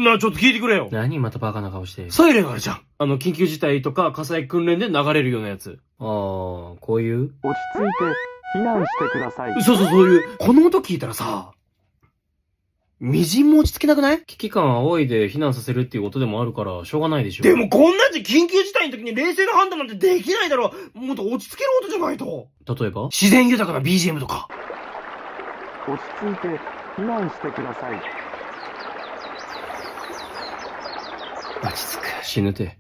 ちょっと聞いてくれよ。何またバカな顔して。サイレンあるじゃん。緊急事態とか火災訓練で流れるようなやつ。ああ、こういう？落ち着いて避難してください。そういう、この音聞いたらさ、みじんも落ち着けなくない？危機感煽いで避難させるっていうことでもあるから、しょうがないでしょ。でもこんなんじゃ緊急事態の時に冷静な判断なんてできないだろ。もっと落ち着ける音じゃないと。例えば？自然豊かな BGM とか。落ち着いて避難してください。落ち着く。死ぬて。